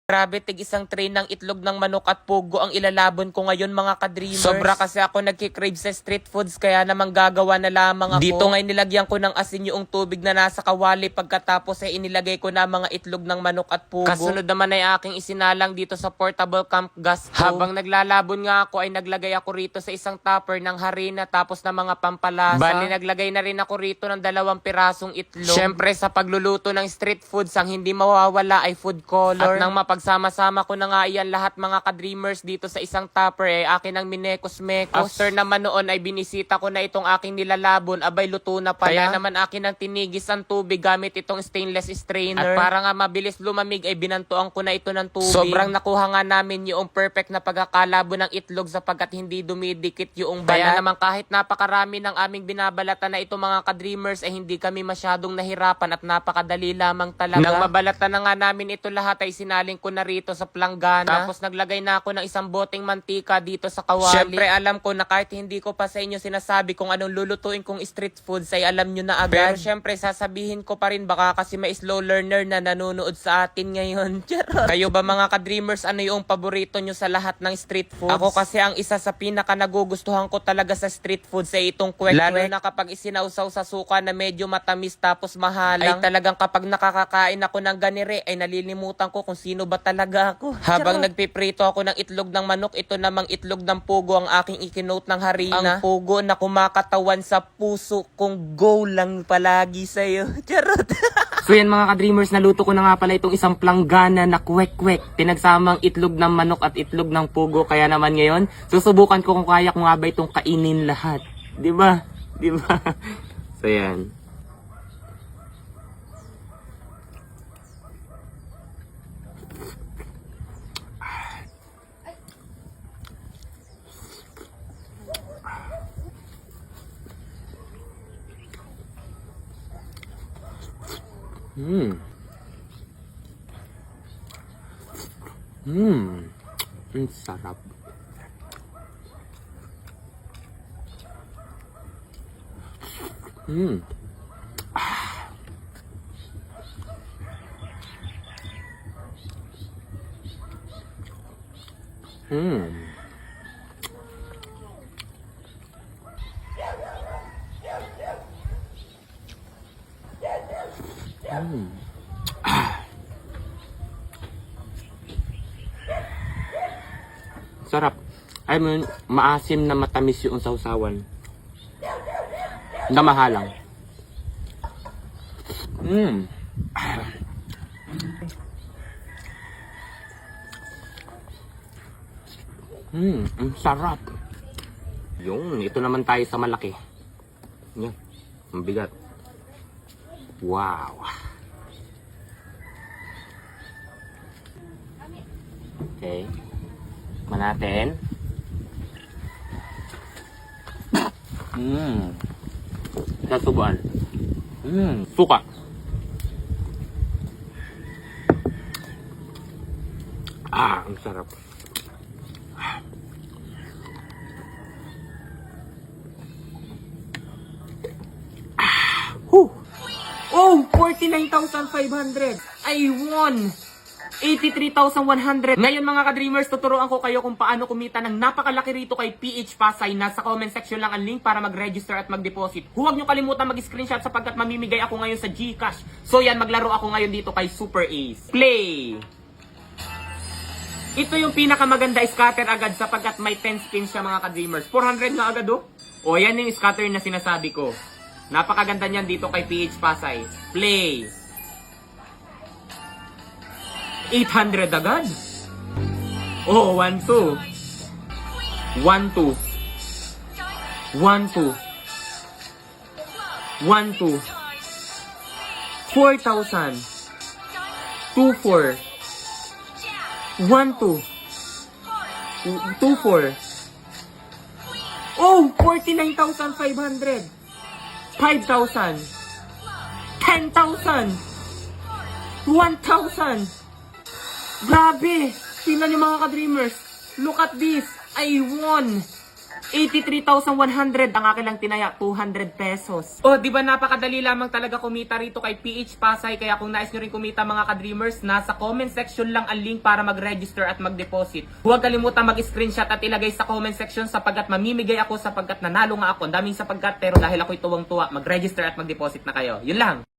Grabe, tig isang tray ng itlog ng manok at pugo ang ilalabon ko ngayon mga ka-dreamers. Sobra kasi ako nagkikrave sa street foods kaya naman gagawa na lamang ako. Dito ngay nilagyan ko ng asin yung tubig na nasa kawali pagkatapos ay inilagay ko na mga itlog ng manok at pugo. Kasunod naman ay aking isinalang dito sa portable camp gas stove. Habang naglalabon nga ako ay naglagay ako rito sa isang topper ng harina tapos ng mga pampalasa. Bali naglagay na rin ako rito ng 2 pirasong itlog. Syempre sa pagluluto ng street foods ang hindi mawawala ay food color. At nang pagsama-sama ko na nga iyan lahat mga ka-dreamers dito sa isang topper akin ang minekos-mekos. After naman noon ay binisita ko na itong aking nilalabon, abay luto na pala. Kaya naman akin ang tinigis ang tubig gamit itong stainless strainer. At para nga mabilis lumamig ay binantuan ko na ito ng tubig. Sobrang nakuha nga namin yung perfect na pagkakalabo ng itlog sapagkat hindi dumidikit yung balat. Kaya naman kahit napakarami ng aming binabalatan na ito mga ka-dreamers ay hindi kami masyadong nahirapan at napakadali lamang talaga. Nang mabalatan na nga namin ito lahat ay sinaling ko na rito sa planggana. Tapos naglagay na ako ng isang boteng mantika dito sa kawali. Syempre alam ko na kahit hindi ko pa sa inyo sinasabi kung anong lulutuin kong street foods ay alam nyo na agad. Pero syempre sasabihin ko pa rin baka kasi may slow learner na nanonood sa atin ngayon. Kayo ba mga ka-dreamers ano yung paborito nyo sa lahat ng street foods? Ako kasi ang isa sa pinaka nagugustuhan ko talaga sa street foods ay itong kwek-kwek. Lalo na kapag isinausaw sa suka na medyo matamis tapos mahalang. Ay talagang kapag nakakakain ako ng ganire ay nalilimutan ko kung sino ba talaga ako. Habang nagpiprito ako ng itlog ng manok, ito namang itlog ng pugo ang aking ikinote ng harina. Ang pugo na kumakatawan sa puso kong go lang palagi sa'yo. Charot! So yan mga ka-dreamers, naluto ko na nga pala itong isang planggana na kwek-kwek. Pinagsamang itlog ng manok at itlog ng pugo. Kaya naman ngayon, susubukan ko kung kaya ko nga ba itong kainin lahat. Diba? Diba? So yan. Ang sarap. Sarap. I mean, maasim na matamis yung sausawan. Na mahalang. Ang sarap. Yung, ito naman tayo sa malaki. Yan, ang bigat. Wow. Okay. Natin. Sasubuan. Suka. Ang sarap. Oh, 49,500. I won 83,100. Ngayon mga ka-dreamers, tuturuan ko kayo kung paano kumita ng napakalaki rito kay PH Pasay. Nasa comment section lang ang link para mag-register at mag-deposit. Huwag nyo kalimutan mag-screenshot sapagkat mamimigay ako ngayon sa GCash. So yan, maglaro ako ngayon dito kay Super Ace. Play! Ito yung pinakamaganda scatter agad sapagkat may 10 spins siya mga ka-dreamers. 400 na agad oh. O yan yung scatter na sinasabi ko. Napakaganda niyan dito kay PH Pasay. Play! 800 agad. Oh, 1, 2. 1, 2. 1, 2. 1, 2. 4,000. 2, 4. 1, 2. 2, 4. Oh, 49,500. 5,000. 10,000. 1,000. Grabe! Tingnan niyo mga ka-dreamers. Look at this. I won 83,100 ang akin lang tinaya, 200 pesos. Oh, di ba napakadali lamang talaga kumita rito kay PH Pasay, kaya kung nais nyo rin kumita mga ka-dreamers, nasa comment section lang ang link para mag-register at mag-deposit. Huwag kalimutan mag-screenshot at ilagay sa comment section sapagkat mamimigay ako sapagkat nanalo nga ako. Ang daming sapagkat pero dahil ako'y tuwang-tuwa, mag-register at mag-deposit na kayo. Yun lang.